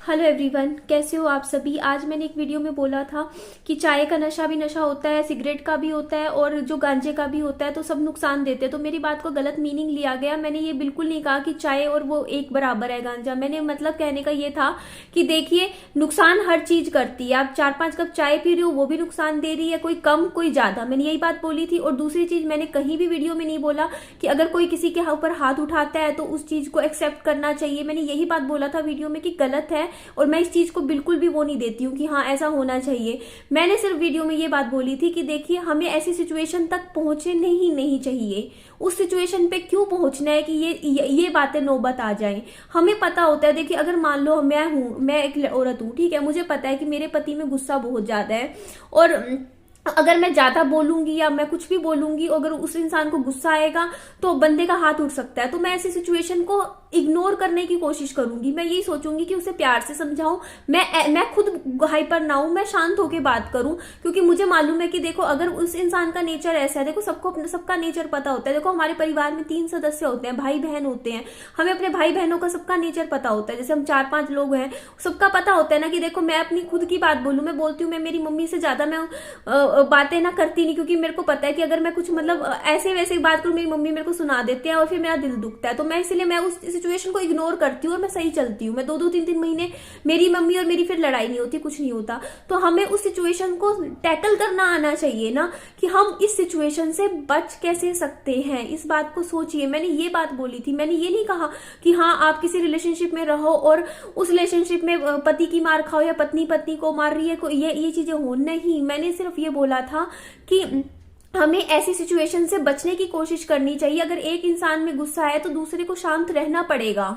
Hello everyone, कैसे हो आप सभी। आज मैंने एक वीडियो में बोला था कि चाय का नशा भी नशा होता है, सिगरेट का भी होता है और जो गांजे का भी होता है, तो सब नुकसान देते हैं। तो मेरी बात को गलत मीनिंग लिया गया। मैंने ये बिल्कुल नहीं कहा कि चाय और वो एक बराबर है गांजा। मैंने मतलब कहने का ये था कि देखिए, नुकसान हर चीज करती है। आप 4-5 कप चाय पी रहे हो, वो भी नुकसान दे रही है, कोई कम कोई ज्यादा। मैंने यही बात बोली थी। और दूसरी चीज, मैंने कहीं भी वीडियो में नहीं बोला कि अगर कोई किसी के ऊपर हाथ उठाता है तो उस चीज को एक्सेप्ट करना चाहिए। मैंने यही बात बोला था वीडियो में कि गलत है, और मैं इस चीज को बिल्कुल भी वो नहीं देती हूँ कि हाँ ऐसा होना चाहिए। मैंने सिर्फ वीडियो में ये बात बोली थी कि देखिए, हमें ऐसी सिचुएशन तक पहुंचे नहीं चाहिए। उस सिचुएशन पे क्यों पहुंचना है कि ये बातें नौबत आ जाए। हमें पता होता है, देखिए अगर मान लो मैं एक औरत हूँ, ठीक है, मुझे पता है कि मेरे पति में गुस्सा बहुत ज्यादा है, और अगर मैं ज्यादा बोलूंगी या मैं कुछ भी बोलूंगी, अगर उस इंसान को गुस्सा आएगा तो बंदे का हाथ उठ सकता है। तो मैं ऐसी सिचुएशन को इग्नोर करने की कोशिश करूंगी। मैं यही सोचूंगी कि उसे प्यार से समझाऊं, मैं खुद हाइपर ना हूं, मैं शांत होकर बात करूं, क्योंकि मुझे मालूम है कि देखो, अगर उस इंसान का नेचर ऐसा है, देखो सबको अपना सबका नेचर पता होता है। देखो हमारे परिवार में 3 सदस्य होते हैं, भाई बहन होते हैं, हमें अपने भाई बहनों का सबका नेचर पता होता है। जैसे हम 4-5 लोग हैं, सबका पता होता है ना कि देखो, मैं अपनी खुद की बात बोलूं, मैं बोलती हूँ, मैं मेरी मम्मी से ज्यादा मैं बातें ना करती नहीं, क्योंकि मेरे को पता है कि अगर मैं कुछ मतलब ऐसे वैसे बात करूं, मेरी मम्मी मेरे को सुना देते हैं और फिर मेरा दिल दुखता है। तो मैं इसलिए मैं उस सिचुएशन को इग्नोर करती हूँ और मैं सही चलती हूँ। मैं 2-2 3-3 महीने मेरी मम्मी और मेरी फिर लड़ाई नहीं होती, कुछ नहीं होता। तो हमें उस सिचुएशन को टैकल करना आना चाहिए ना, कि हम इस सिचुएशन से बच कैसे सकते हैं। इस बात को सोचिए। मैंने ये बात बोली थी। मैंने ये नहीं कहा कि हाँ आप किसी रिलेशनशिप में रहो और उस रिलेशनशिप में पति की मार खाओ या पत्नी पत्नी को मार रही है, ये चीजें हो। नहीं, मैंने सिर्फ ये बोला था कि हमें ऐसी सिचुएशन से बचने की कोशिश करनी चाहिए। अगर एक इंसान में गुस्सा है तो दूसरे को शांत रहना पड़ेगा।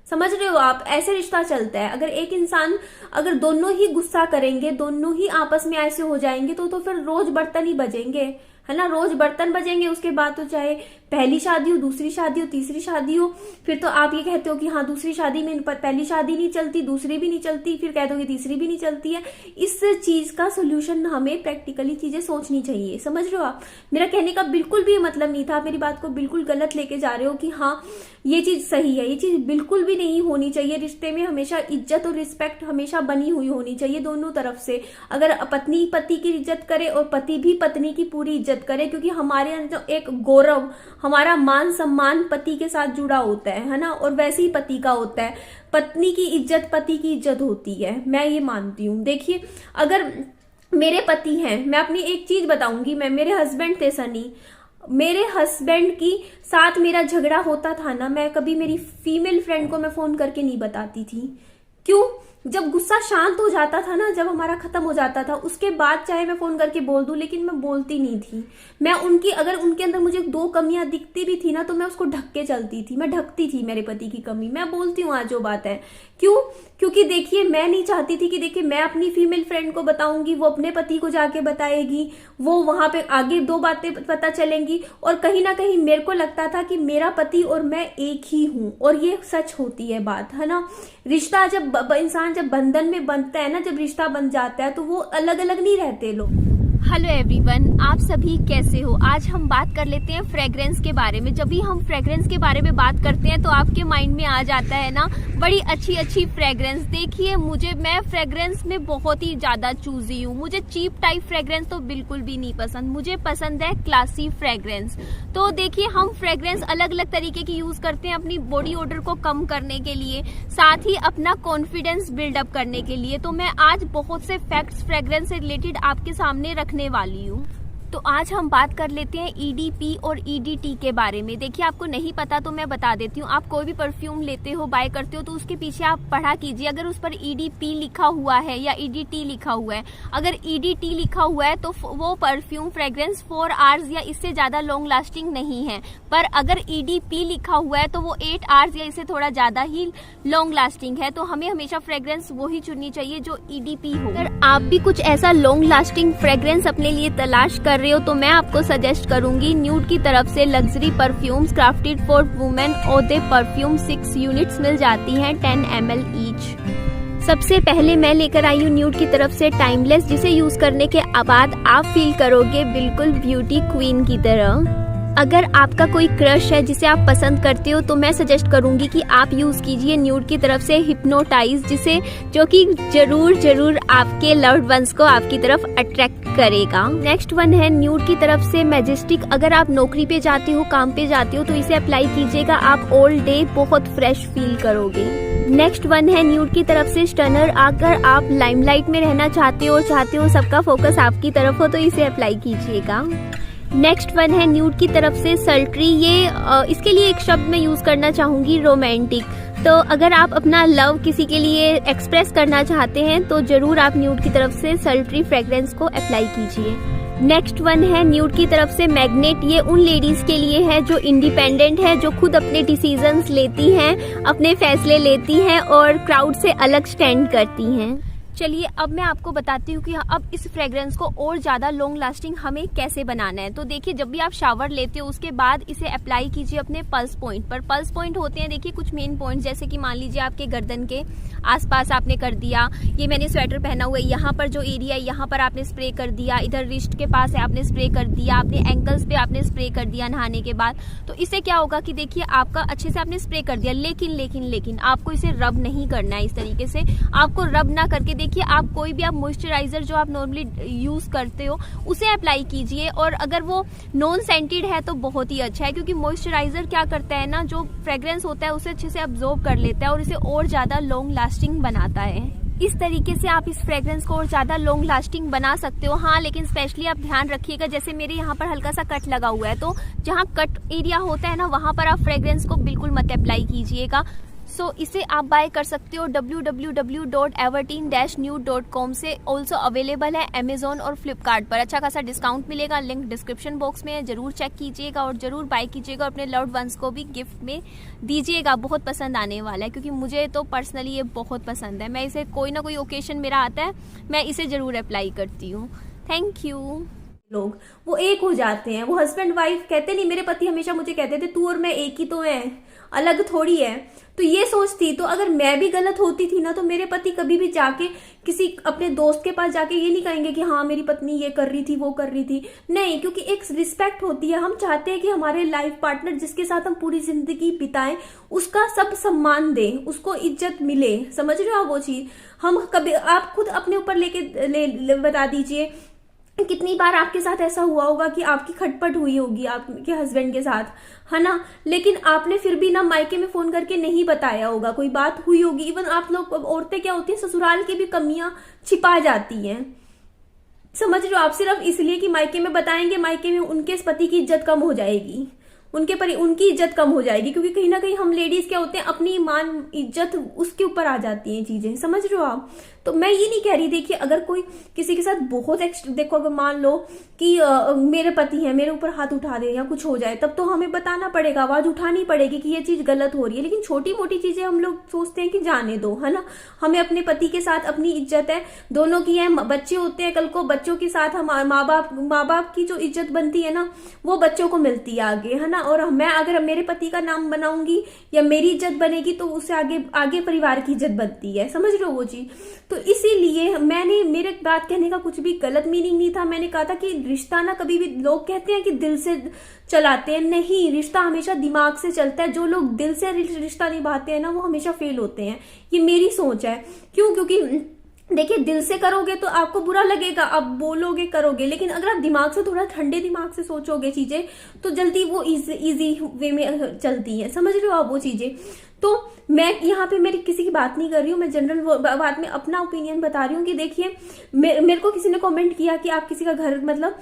समझ रहे हो आप, ऐसे रिश्ता चलता है। अगर एक इंसान, अगर दोनों ही गुस्सा करेंगे, दोनों ही आपस में ऐसे हो जाएंगे, तो फिर रोज बर्तन ही बजेंगे, है ना। रोज बर्तन बजेंगे। उसके बाद तो चाहे पहली शादी हो, दूसरी शादी हो, तीसरी शादी हो, फिर तो आप ये कहते हो कि हाँ दूसरी शादी में पहली शादी नहीं चलती, दूसरी भी नहीं चलती, फिर कह दो कि तीसरी भी नहीं चलती है। इस चीज का सोल्यूशन हमें प्रैक्टिकली चीजें सोचनी चाहिए। समझ रहे हो आप, मेरा कहने का बिल्कुल भी मतलब नहीं था। मेरी बात को बिल्कुल गलत लेके जा रहे हो कि हाँ ये चीज सही है। ये चीज बिल्कुल भी नहीं होनी चाहिए। रिश्ते में हमेशा इज्जत और रिस्पेक्ट हमेशा बनी हुई होनी चाहिए दोनों तरफ से। अगर पत्नी पति की इज्जत करे और पति भी पत्नी की पूरी इज्जत करे, क्योंकि हमारे अंदर एक गौरव, हमारा मान सम्मान पति के साथ जुड़ा होता है ना। और वैसे ही पति का होता है। पत्नी की इज्जत पति की इज्जत होती है, मैं ये मानती हूँ। देखिए, अगर मेरे पति हैं, मैं अपनी एक चीज बताऊंगी, मेरे हस्बैंड थे सनी। मेरे हस्बैंड की साथ मेरा झगड़ा होता था ना, मैं कभी मेरी फीमेल फ्रेंड को मैं फोन करके नहीं बताती थी। क्यों? जब गुस्सा शांत हो जाता था ना, जब हमारा खत्म हो जाता था, उसके बाद चाहे मैं फोन करके बोल दूं, लेकिन मैं बोलती नहीं थी। मैं अगर उनके अंदर मुझे 2 कमियां दिखती भी थी ना, तो मैं उसको ढक के चलती थी। मैं ढकती थी मेरे पति की कमी। मैं बोलती हूँ आज जो बात है। क्यों? क्योंकि देखिए, मैं नहीं चाहती थी कि देखिए मैं अपनी फीमेल फ्रेंड को बताऊंगी, वो अपने पति को जाके बताएगी, वो वहां पे आगे 2 बातें पता चलेंगी, और कहीं ना कहीं मेरे को लगता था कि मेरा पति और मैं एक ही हूं। और ये सच होती है बात, है ना। रिश्ता जब इंसान जब बंधन में बंधता है ना, जब रिश्ता बन जाता है, तो वो अलग अलग नहीं रहते लोग। हेलो एवरीवन, आप सभी कैसे हो। आज हम बात कर लेते हैं फ्रेग्रेंस के बारे में। जब भी हम फ्रेग्रेंस के बारे में बात करते हैं तो आपके माइंड में आ जाता है ना बड़ी अच्छी अच्छी फ्रेग्रेंस। देखिए, मैं फ्रेग्रेंस में बहुत ही ज्यादा चूजी हूँ। मुझे चीप टाइप फ्रेग्रेंस तो बिल्कुल भी नहीं पसंद। मुझे पसंद है क्लासी फ्रेग्रेंस। तो देखिए, हम फ्रेग्रेंस अलग अलग तरीके की यूज करते हैं अपनी बॉडी ओडर को कम करने के लिए, साथ ही अपना कॉन्फिडेंस बिल्डअप करने के लिए। तो मैं आज बहुत से फैक्ट्स फ्रेग्रेंस से रिलेटेड आपके सामने रखने वाली हूँ। तो आज हम बात कर लेते हैं ईडीपी और ईडीटी के बारे में। देखिए, आपको नहीं पता तो मैं बता देती हूँ। आप कोई भी परफ्यूम लेते हो, बाय करते हो, तो उसके पीछे आप पढ़ा कीजिए। अगर उस पर ईडीपी लिखा हुआ है या ईडीटी लिखा हुआ है, अगर ईडीटी लिखा हुआ है तो वो परफ्यूम फ्रेग्रेंस 4 आवर्स या इससे ज्यादा लॉन्ग लास्टिंग नहीं है। पर अगर ईडीपी लिखा हुआ है तो वो 8 आवर्स या इससे थोड़ा ज्यादा ही लॉन्ग लास्टिंग है। तो हमें हमेशा फ्रेग्रेंस वही चुननी चाहिए जो ईडीपी हो। अगर आप भी कुछ ऐसा लॉन्ग लास्टिंग फ्रेग्रेंस अपने लिए तलाश कर रहे हो तो मैं आपको सजेस्ट करूंगी न्यूड की तरफ से luxury perfumes crafted for women ओदे परफ्यूम 6 यूनिट्स मिल जाती हैं 10 ml ईच। सबसे पहले मैं लेकर आई हूँ न्यूड की तरफ से टाइमलेस, जिसे यूज करने के बाद आप फील करोगे बिल्कुल ब्यूटी क्वीन की तरह। अगर आपका कोई क्रश है जिसे आप पसंद करते हो तो मैं सजेस्ट करूंगी कि आप यूज कीजिए न्यूड की तरफ से हिप्नोटाइज, जिसे जो कि जरूर आपके लव्ड वंस को आपकी तरफ अट्रैक्ट करेगा। नेक्स्ट वन है न्यूड की तरफ से मैजेस्टिक। अगर आप नौकरी पे जाते हो, काम पे जाते हो तो इसे अप्लाई कीजिएगा, आप ऑल डे बहुत फ्रेश फील करोगे। नेक्स्ट वन है न्यूड की तरफ से स्टनर। अगर आप लाइमलाइट में रहना चाहते हो सबका फोकस आपकी तरफ हो तो इसे अप्लाई कीजिएगा। नेक्स्ट वन है न्यूड की तरफ से सल्ट्री। ये इसके लिए एक शब्द मैं यूज करना चाहूंगी, रोमांटिक। तो अगर आप अपना लव किसी के लिए एक्सप्रेस करना चाहते हैं तो जरूर आप न्यूड की तरफ से सल्ट्री फ्रेग्रेंस को अप्लाई कीजिए। नेक्स्ट वन है न्यूड की तरफ से मैग्नेट। ये उन लेडीज के लिए है जो इंडिपेंडेंट है, जो खुद अपने डिसीजंस लेती हैं, अपने फैसले लेती हैं और क्राउड से अलग स्टैंड करती हैं। चलिए अब मैं आपको बताती हूँ कि अब इस फ्रेग्रेंस को और ज़्यादा लॉन्ग लास्टिंग हमें कैसे बनाना है। तो देखिए, जब भी आप शावर लेते हो उसके बाद इसे अप्लाई कीजिए अपने पल्स पॉइंट पर। पल्स पॉइंट होते हैं देखिए कुछ मेन पॉइंट, जैसे कि मान लीजिए आपके गर्दन के आसपास आपने कर दिया, ये मैंने स्वेटर पहना हुआ है, यहाँ पर जो एरिया है यहाँ पर आपने स्प्रे कर दिया, इधर रिस्ट के पास है आपने स्प्रे कर दिया, अपने एंकल्स पे आपने स्प्रे कर दिया नहाने के बाद। तो इससे क्या होगा कि देखिए आपका अच्छे से आपने स्प्रे कर दिया, लेकिन आपको इसे रब नहीं करना है। इस तरीके से आपको रब ना करके देखिए आप कोई भी आप मॉइस्चराइजर जो आप नॉर्मली यूज करते हो उसे अप्लाई कीजिए। और अगर वो नॉन सेंटेड है तो बहुत ही अच्छा है, क्योंकि मॉइस्चराइजर क्या करता है ना, जो फ्रेग्रेंस होता है उसे अच्छे से अब्जॉर्ब कर लेता है और इसे और ज्यादा लॉन्ग लास्टिंग बनाता है। इस तरीके से आप इस फ्रेग्रेंस को और ज्यादा लॉन्ग लास्टिंग बना सकते हो। हाँ, लेकिन स्पेशली आप ध्यान रखिएगा, जैसे मेरे यहाँ पर हल्का सा कट लगा हुआ है, तो जहाँ कट एरिया होता है ना वहां पर आप फ्रेग्रेंस को बिल्कुल मत अप्लाई कीजिएगा। सो इसे आप बाय कर सकते हो www.everteen-nude.com से। ऑल्सो अवेलेबल है अमेजोन और फ्लिपकार्ट पर। अच्छा खासा डिस्काउंट मिलेगा, लिंक डिस्क्रिप्शन बॉक्स में है, जरूर चेक कीजिएगा और जरूर बाय कीजिएगा। अपने लव्ड वंस को भी गिफ्ट में दीजिएगा, बहुत पसंद आने वाला है, क्योंकि मुझे तो पर्सनली ये बहुत पसंद है। मैं इसे कोई ना कोई ओकेशन मेरा आता है मैं इसे जरूर अप्लाई करती हूँ। Thank you. लोग वो एक हो जाते हैं, वो हस्बैंड वाइफ कहते नहीं। मेरे पति हमेशा मुझे कहते थे तू और मैं एक ही तो हैं, अलग थोड़ी है। तो ये सोचती, तो अगर मैं भी गलत होती थी ना तो मेरे पति कभी भी जाके किसी अपने दोस्त के पास जाके ये नहीं कहेंगे कि हाँ मेरी पत्नी ये कर रही थी वो कर रही थी, नहीं। क्योंकि एक रिस्पेक्ट होती है, हम चाहते हैं कि हमारे लाइफ पार्टनर जिसके साथ हम पूरी जिंदगी बिताएं उसका सब सम्मान दें, उसको इज्जत मिले। समझ रहे हो आप वो चीज? हम कभी आप खुद अपने ऊपर लेके बता दीजिए कितनी बार आपके साथ ऐसा हुआ होगा कि आपकी खटपट हुई होगी आपके हस्बैंड के साथ, है ना, लेकिन आपने फिर भी ना मायके में फोन करके नहीं बताया होगा, कोई बात हुई होगी। इवन आप लोग औरतें क्या होती है, ससुराल की भी कमियां छिपा जाती हैं। समझ रहे हो आप? सिर्फ इसलिए कि मायके में बताएंगे, मायके में उनके पति की इज्जत कम हो जाएगी, उनकी इज्जत कम हो जाएगी। क्योंकि कहीं ना कहीं हम लेडीज क्या होते हैं, अपनी मान इज्जत उसके ऊपर आ जाती हैं चीजें। समझ रहे हो आप? तो मैं ये नहीं कह रही, देखिए अगर कोई किसी के साथ बहुत देखो, अगर मान लो कि मेरे पति हैं, मेरे ऊपर हाथ उठा दे या कुछ हो जाए, तब तो हमें बताना पड़ेगा, आवाज उठानी पड़ेगी कि ये चीज गलत हो रही है। लेकिन छोटी मोटी चीजें हम लोग सोचते हैं कि जाने दो, है ना। हमें अपने पति के साथ अपनी इज्जत है, दोनों की है। बच्चे होते हैं, कल को बच्चों के साथ हम माँ बाप की जो इज्जत बनती है ना वो बच्चों को मिलती है आगे, है ना। और मैं अगर मेरे पति का नाम बनाऊंगी या मेरी इज्जत बनेगी तो उससे आगे परिवार की इज्जत बनती है। समझ रहे हो वो चीज? तो इसीलिए मेरे बात कहने का कुछ भी गलत मीनिंग नहीं था। मैंने कहा था कि रिश्ता ना, कभी भी लोग कहते हैं कि दिल से चलाते हैं, नहीं, रिश्ता हमेशा दिमाग से चलता है। जो लोग दिल से रिश्ता निभाते हैं ना वो हमेशा फेल होते हैं, ये मेरी सोच है। क्यों? क्योंकि देखिए दिल से करोगे तो आपको बुरा लगेगा, आप बोलोगे करोगे, लेकिन अगर आप दिमाग से, थोड़ा ठंडे दिमाग से सोचोगे चीजें तो जल्दी वो इजी वे में चलती है। समझ रहे हो आप वो चीजें? तो मैं यहाँ पे मेरी किसी की बात नहीं कर रही हूँ, मैं जनरल बात में अपना ओपिनियन बता रही हूँ कि देखिए मेरे को किसी ने कमेंट किया कि आप किसी का घर, मतलब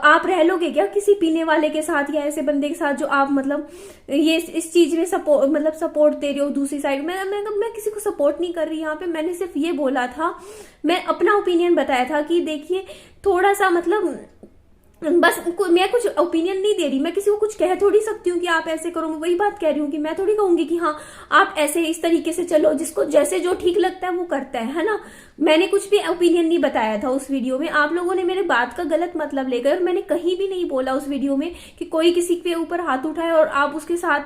आप रह लोगे क्या किसी पीने वाले के साथ या ऐसे बंदे के साथ जो आप मतलब ये इस चीज में सपोर्ट दे रहे हो दूसरी साइड। मैं किसी को सपोर्ट नहीं कर रही यहाँ पे। मैंने सिर्फ ये बोला था, मैं अपना ओपिनियन बताया था कि देखिए थोड़ा सा मतलब बस मैं कुछ ओपिनियन नहीं दे रही, मैं किसी को कुछ कह थोड़ी सकती हूँ कि आप ऐसे करो। मैं वही बात कह रही हूँ कि मैं थोड़ी कहूंगी कि हाँ आप ऐसे इस तरीके से चलो, जिसको जैसे जो ठीक लगता है वो करता है ना। मैंने कुछ भी ओपिनियन नहीं बताया था उस वीडियो में। आप लोगों ने मेरे बात का गलत मतलब लेकर, और मैंने कहीं भी नहीं बोला उस वीडियो में कि कोई किसी के ऊपर हाथ उठाए और आप उसके साथ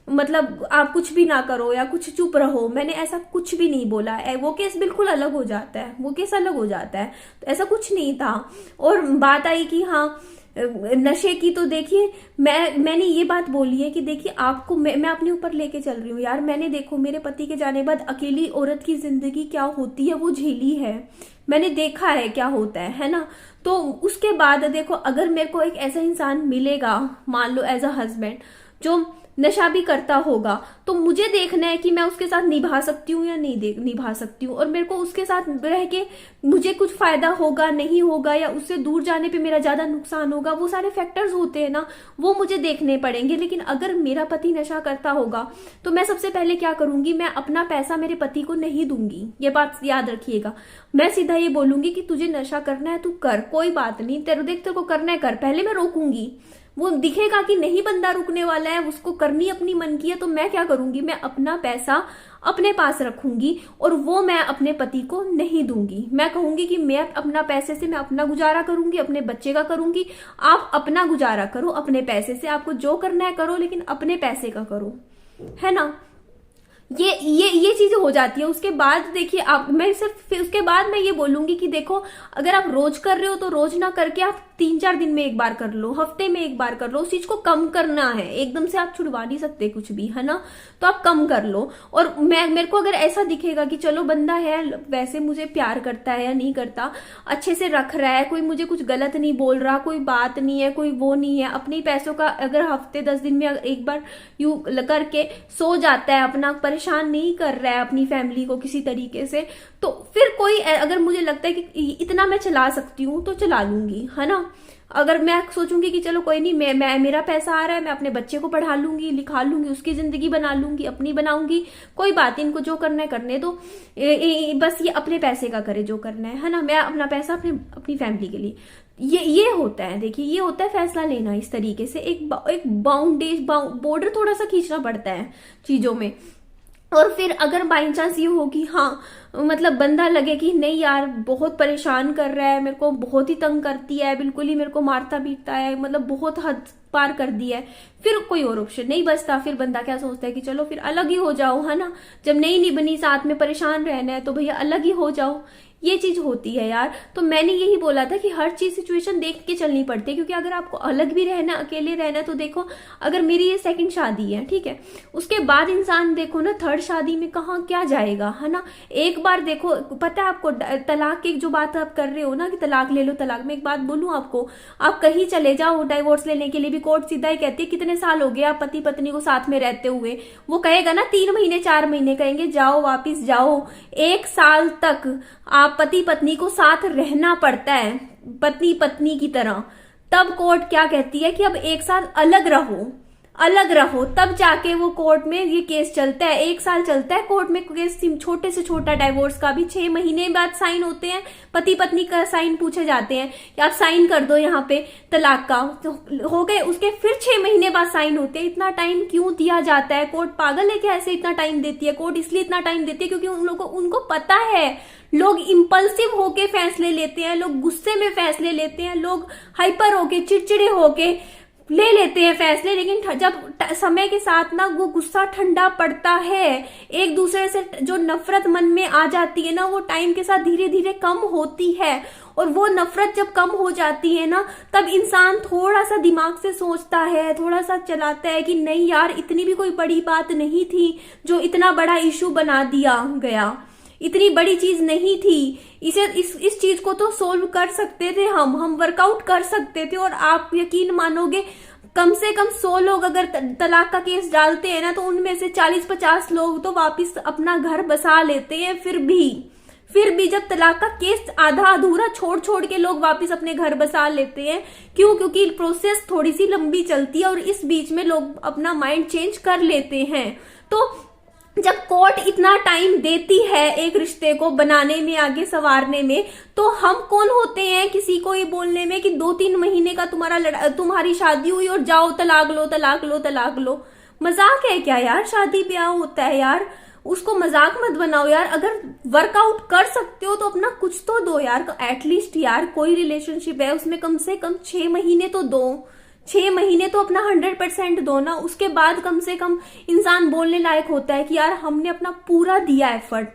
मतलब आप कुछ भी ना करो या कुछ चुप रहो। मैंने ऐसा कुछ भी नहीं बोला। वो केस बिल्कुल अलग हो जाता है, वो केस अलग हो जाता है। तो ऐसा कुछ नहीं था। और बात आई कि हाँ नशे की, तो देखिए मैंने ये बात बोली है कि देखिए आपको मैं अपने ऊपर लेके चल रही हूँ यार। मैंने देखो मेरे पति के जाने बाद अकेली औरत की जिंदगी क्या होती है वो झेली है, मैंने देखा है क्या होता है ना। तो उसके बाद देखो अगर मेरे को एक ऐसा इंसान मिलेगा, मान लो एज अ हस्बैंड, जो नशा भी करता होगा, तो मुझे देखना है कि मैं उसके साथ निभा सकती हूँ या नहीं निभा सकती हूँ, और मेरे को उसके साथ रह के मुझे कुछ फायदा होगा नहीं होगा, या उससे दूर जाने पे मेरा ज्यादा नुकसान होगा, वो सारे फैक्टर्स होते हैं ना, वो मुझे देखने पड़ेंगे। लेकिन अगर मेरा पति नशा करता होगा तो मैं सबसे पहले क्या करूंगी, मैं अपना पैसा मेरे पति को नहीं दूंगी, ये बात याद रखिएगा। मैं सीधा ये बोलूंगी कि तुझे नशा करना है तू कर, कोई बात नहीं, तेरे को करना है कर, पहले मैं रोकूंगी। वो दिखेगा कि नहीं बंदा रुकने वाला है, उसको करनी अपनी मन की है, तो मैं क्या करूंगी, मैं अपना पैसा अपने पास रखूंगी और वो मैं अपने पति को नहीं दूंगी। मैं कहूंगी कि मैं अपना पैसे से मैं अपना गुजारा करूंगी, अपने बच्चे का करूंगी, आप अपना गुजारा करो अपने पैसे से, आपको जो करना है करो लेकिन अपने पैसे का करो, है ना। ये चीज हो जाती है। उसके बाद देखिए मैं सिर्फ उसके बाद मैं ये बोलूंगी कि देखो अगर आप रोज कर रहे हो तो रोज ना करके आप 3-4 दिन में एक बार कर लो, हफ्ते में एक बार कर लो, उस चीज को कम करना है। एकदम से आप छुड़वा नहीं सकते कुछ भी, है ना, तो आप कम कर लो। और मेरे को अगर ऐसा दिखेगा कि चलो बंदा है वैसे मुझे प्यार करता है या नहीं करता, अच्छे से रख रहा है, कोई मुझे कुछ गलत नहीं बोल रहा, कोई बात नहीं है, कोई वो नहीं है, अपने पैसों का अगर हफ्ते 10 दिन में एक बार यू करके सो जाता है, अपना परेशान नहीं कर रहा है अपनी फैमिली को किसी तरीके से, तो फिर कोई अगर मुझे लगता है कि इतना मैं चला सकती हूँ तो चला लूंगी, है ना। अगर मैं सोचूंगी कि चलो कोई नहीं, मैं मेरा पैसा आ रहा है, मैं अपने बच्चे को पढ़ा लूंगी लिखा लूंगी, उसकी जिंदगी बना लूंगी, अपनी बनाऊंगी, कोई बात, इनको जो करना है करने दो, बस ये अपने पैसे का करे जो करना है ना। मैं अपना पैसा अपनी फैमिली के लिए, ये होता है। देखिए ये होता है फैसला लेना इस तरीके से, एक बॉर्डर थोड़ा सा खींचना पड़ता है चीजों में। और फिर अगर बाई चांस ये हो कि हाँ मतलब बंदा लगे कि नहीं यार बहुत परेशान कर रहा है, मेरे को बहुत ही तंग करती है, बिल्कुल ही मेरे को मारता पीटता है, मतलब बहुत हद पार कर दिया है, फिर कोई और ऑप्शन नहीं बचता। फिर बंदा क्या सोचता है कि चलो फिर अलग ही हो जाओ, है ना। जब नहीं निभनी साथ में परेशान रहना है तो भैया अलग ही हो जाओ, ये चीज होती है यार। तो मैंने यही बोला था कि हर चीज सिचुएशन देख के चलनी पड़ती है, क्योंकि अगर आपको अलग भी रहना अकेले रहना, तो देखो अगर मेरी ये सेकंड शादी है, ठीक है, उसके बाद इंसान देखो ना थर्ड शादी में कहाँ क्या जाएगा, है ना। एक बार देखो पता है आपको, तलाक की जो बात आप कर रहे हो ना कि तलाक ले लो तलाक, में एक बात बोलूं आपको, आप कहीं चले जाओ डाइवोर्स लेने के लिए भी कोर्ट सीधा ही कहती है कितने साल हो गए आप पति पत्नी को साथ में रहते हुए, वो कहेगा ना 3 महीने 4 महीने, कहेंगे जाओ वापिस जाओ, 1 साल तक आप पति पत्नी को साथ रहना पड़ता है पत्नी पत्नी की तरह। तब कोर्ट क्या कहती है कि अब 1 साल अलग रहो, तब जाके वो कोर्ट में ये केस चलता है। 1 साल चलता है कोर्ट में केस, छोटे से छोटा डाइवोर्स का भी 6 महीने बाद साइन होते हैं, पति पत्नी का साइन पूछे जाते हैं कि आप साइन कर दो यहाँ पे तलाक का, तो हो गए, उसके फिर 6 महीने बाद साइन होते हैं। इतना टाइम क्यों दिया जाता है? कोर्ट पागल है क्या ऐसे इतना टाइम देती है? कोर्ट इसलिए इतना टाइम देती है क्योंकि उनको पता है लोग इंपल्सिव होके फैसले लेते हैं, लोग गुस्से में फैसले लेते हैं, लोग हाइपर होके चिड़चिड़े होके ले लेते हैं फैसले, लेकिन जब समय के साथ ना वो गुस्सा ठंडा पड़ता है, एक दूसरे से जो नफरत मन में आ जाती है ना, वो टाइम के साथ धीरे धीरे कम होती है। और वो नफरत जब कम हो जाती है ना, तब इंसान थोड़ा सा दिमाग से सोचता है, थोड़ा सा चलाता है कि नहीं यार इतनी भी कोई बड़ी बात नहीं थी जो इतना बड़ा इशू बना दिया गया, इतनी बड़ी चीज नहीं थी, इस चीज को तो सोल्व कर सकते थे, हम वर्कआउट कर सकते थे। और आप यकीन मानोगे कम से कम 100 लोग अगर तलाक का केस डालते हैं ना, तो उनमें से 40-50 लोग तो वापस अपना घर बसा लेते हैं। फिर भी जब तलाक का केस आधा अधूरा छोड़ के लोग वापस अपने घर बसा लेते हैं, क्यों? क्योंकि प्रोसेस थोड़ी सी लंबी चलती है और इस बीच में लोग अपना माइंड चेंज कर लेते हैं। तो जब कोर्ट इतना टाइम देती है एक रिश्ते को बनाने में, आगे संवारने में, तो हम कौन होते हैं किसी को ये बोलने में कि 2-3 महीने का तुम्हारी शादी हुई और जाओ तलाक लो। मजाक है क्या यार? शादी ब्याह होता है यार, उसको मजाक मत बनाओ यार। अगर वर्कआउट कर सकते हो तो अपना कुछ तो दो यार, एटलीस्ट यार कोई रिलेशनशिप है उसमें कम से कम 6 महीने तो दो, 6 महीने तो अपना 100% दो ना। उसके बाद कम से कम इंसान बोलने लायक होता है कि यार हमने अपना पूरा दिया एफर्ट,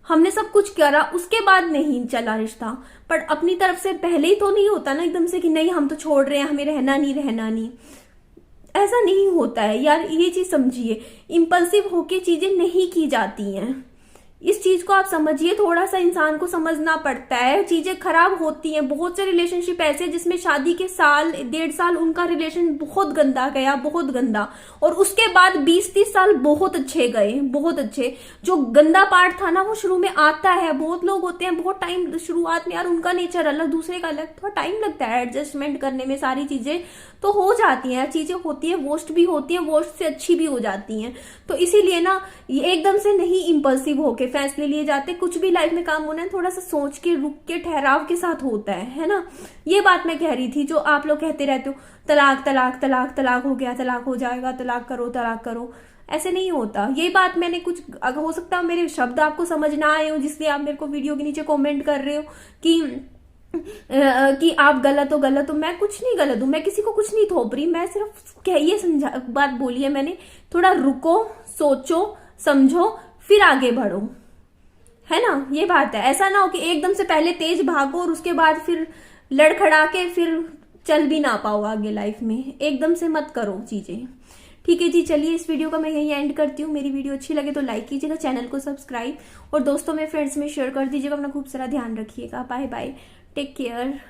हमने सब कुछ करा, उसके बाद नहीं चला रिश्ता। पर अपनी तरफ से पहले ही तो नहीं होता ना एकदम से कि नहीं हम तो छोड़ रहे हैं, हमें रहना नहीं। ऐसा नहीं होता है यार, ये चीज समझिए। इम्पल्सिव होके चीजें नहीं की जाती हैं, इस चीज को आप समझिए। थोड़ा सा इंसान को समझना पड़ता है, चीजें खराब होती हैं। बहुत से रिलेशनशिप ऐसे जिसमें शादी के साल 1.5 साल उनका रिलेशन बहुत गंदा गया, बहुत गंदा, और उसके बाद 20-30 साल बहुत अच्छे गए, बहुत अच्छे। जो गंदा पार्ट था ना वो शुरू में आता है। बहुत लोग होते हैं बहुत टाइम शुरुआत में, यार उनका नेचर अलग दूसरे का अलग, थोड़ा टाइम लगता है एडजस्टमेंट करने में। सारी चीजें तो हो जाती हैं, चीजें होती है, वर्स्ट भी होती है, वर्स्ट से अच्छी भी हो जाती हैं। तो इसीलिए ना ये एकदम से नहीं इम्पल्सिव होके फैसले लिए जाते। कुछ भी लाइफ में काम होना है थोड़ा सा सोच के, रुक के, ठहराव के साथ होता है ना। ये बात मैं कह रही थी। जो आप लोग कहते रहते हो तलाक तलाक तलाक तलाक हो गया, तलाक हो जाएगा, तलाक करो, ऐसे नहीं होता। ये बात मैंने कुछ, अगर हो सकता है मेरे शब्द आपको समझ ना आए हो, जिसलिए आप मेरे को वीडियो के नीचे कमेंट कर रहे हो कि आप गलत हो। मैं कुछ नहीं गलत हूं, मैं किसी को कुछ नहीं थोप रही। मैं सिर्फ ये बात बोली है मैंने, थोड़ा रुको, सोचो, समझो, फिर आगे बढ़ो, है ना। ये बात है। ऐसा ना हो कि एकदम से पहले तेज भागो और उसके बाद फिर लड़खड़ा के फिर चल भी ना पाओ आगे लाइफ में। एकदम से मत करो चीजें, ठीक है जी। चलिए इस वीडियो का मैं यही एंड करती हूँ। मेरी वीडियो अच्छी लगे तो लाइक कीजिएगा, चैनल को सब्सक्राइब, और दोस्तों में फ्रेंड्स में शेयर कर दीजिएगा। अपना खूब सारा ध्यान रखिएगा। Bye bye, take care.